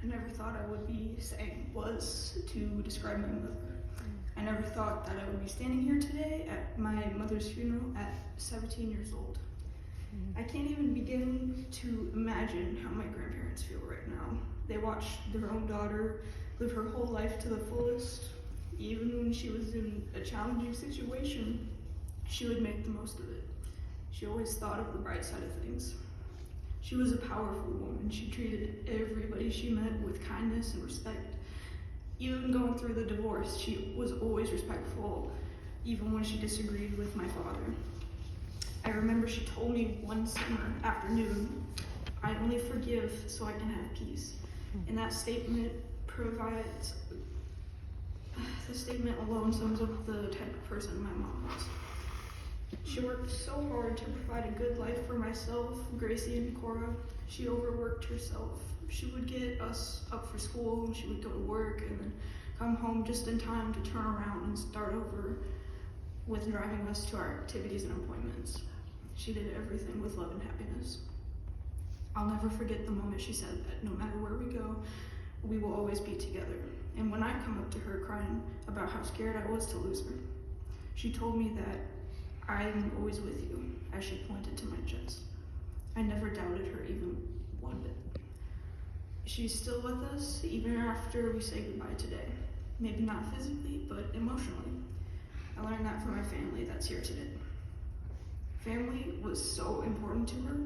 never thought I would be saying was to describe my mother. I never thought that I would be standing here today at my mother's funeral at 17 years old. I can't even begin to imagine how my grandparents feel right now. They watched their own daughter live her whole life to the fullest. Even when she was in a challenging situation, she would make the most of it. She always thought of the bright side of things. She was a powerful woman. She treated everybody she met with kindness and respect. Even going through the divorce, she was always respectful, even when she disagreed with my father. I remember she told me one summer afternoon, "I only forgive so I can have peace." And that statement alone sums up the type of person my mom was. She worked so hard to provide a good life for myself, Gracie, and Cora. She overworked herself. She would get us up for school, she would go to work, and then come home just in time to turn around and start over with driving us to our activities and appointments. She did everything with love and happiness. I'll never forget the moment she said that no matter where we go, we will always be together. And when I come up to her crying about how scared I was to lose her, she told me that "I'm always with you," as she pointed to my chest. I never doubted her even one bit. She's still with us even after we say goodbye today. Maybe not physically, but emotionally. I learned that from my family that's here today. Family was so important to her.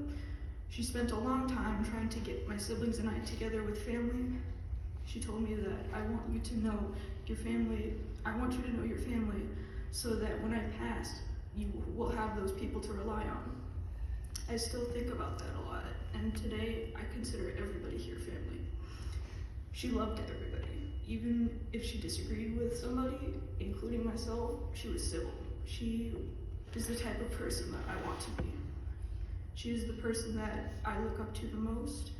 She spent a long time trying to get my siblings and I together with family. She told me that I want you to know your family so that when I pass, you will have those people to rely on. I still think about that a lot, and today I consider everybody here family. She loved everybody. Even if she disagreed with somebody, including myself, she was civil. She is the type of person that I want to be. She is the person that I look up to the most.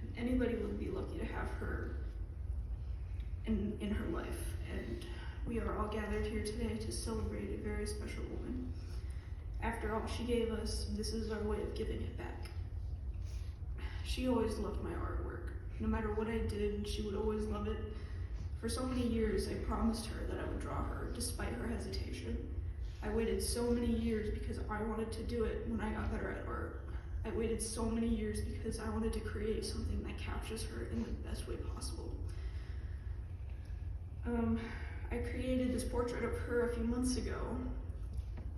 And anybody would be lucky to have her in her life. And we are all gathered here today to celebrate a very special woman. After all she gave us, this is our way of giving it back. She always loved my artwork. No matter what I did, she would always love it. For so many years, I promised her that I would draw her, despite her hesitation. I waited so many years because I wanted to do it when I got better at art. I waited so many years because I wanted to create something that captures her in the best way possible. I created this portrait of her a few months ago,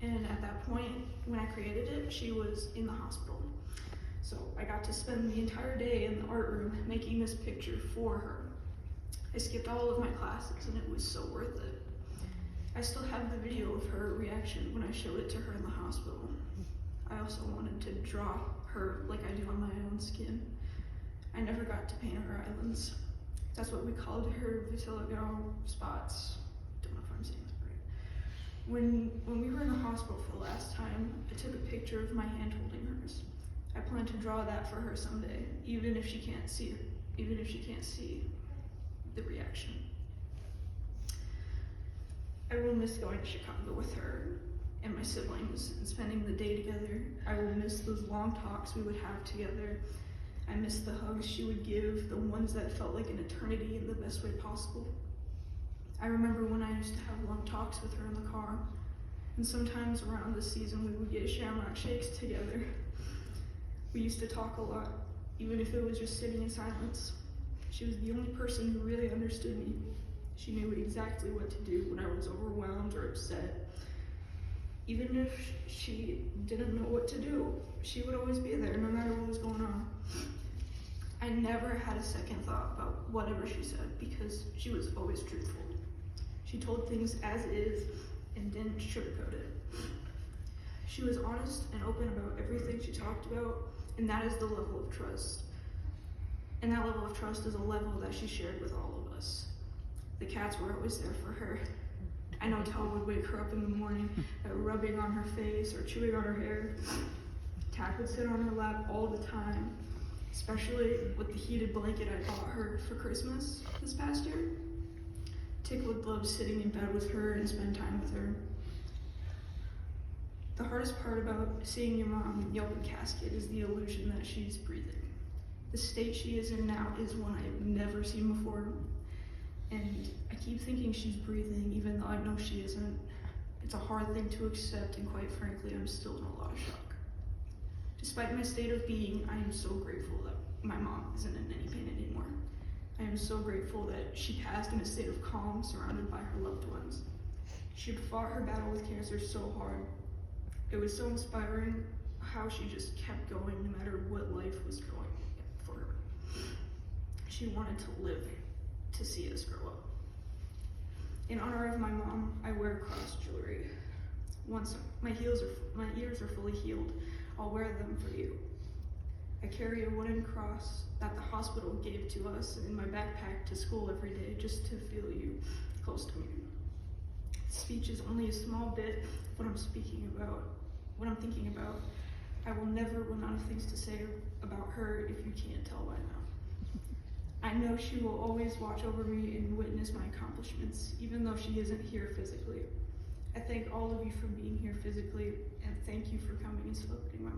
and at that point, when I created it, she was in the hospital. So I got to spend the entire day in the art room making this picture for her. I skipped all of my classes, and it was so worth it. I still have the video of her reaction when I showed it to her in the hospital. I also wanted to draw her like I do on my own skin. I never got to paint her eyelids. That's what we called her vitiligo spots. Don't know if I'm saying that right. When we were in the hospital for the last time, I took a picture of my hand holding hers. I plan to draw that for her someday, even if she can't see it, even if she can't see the reaction. I will miss going to Chicago with her and my siblings and spending the day together. I will miss those long talks we would have together. I miss the hugs she would give, the ones that felt like an eternity in the best way possible. I remember when I used to have long talks with her in the car, and sometimes around the season we would get shamrock shakes together. We used to talk a lot, even if it was just sitting in silence. She was the only person who really understood me. She knew exactly what to do when I was overwhelmed or upset. Even if she didn't know what to do, she would always be there no matter what was going on. I never had a second thought about whatever she said because she was always truthful. She told things as is and didn't sugarcoat it. She was honest and open about everything she talked about, and that is the level of trust. And that level of trust is a level that she shared with all of us. The cats were always there for her. I know Tal would wake her up in the morning, rubbing on her face or chewing on her hair. Tack would sit on her lap all the time, especially with the heated blanket I bought her for Christmas this past year. Tick would love sitting in bed with her and spend time with her. The hardest part about seeing your mom in the open casket is the illusion that she's breathing. The state she is in now is one I've never seen before, and I keep thinking she's breathing even though I know she isn't. It's a hard thing to accept, and quite frankly, I'm still in a lot of shock. Despite my state of being, I am so grateful that my mom isn't in any pain anymore. I am so grateful that she passed in a state of calm, surrounded by her loved ones. She had fought her battle with cancer so hard. It was so inspiring how she just kept going no matter what life was going for her. She wanted to live to see us grow up. In honor of my mom, I wear cross jewelry. Once my ears are fully healed, I'll wear them for you. I carry a wooden cross that the hospital gave to us in my backpack to school every day just to feel you close to me. Speech is only a small bit of what I'm speaking about, what I'm thinking about. I will never run out of things to say about her if you can't tell by now. I know she will always watch over me and witness my accomplishments, even though she isn't here physically. I thank all of you for being here physically, and thank you for coming and celebrating my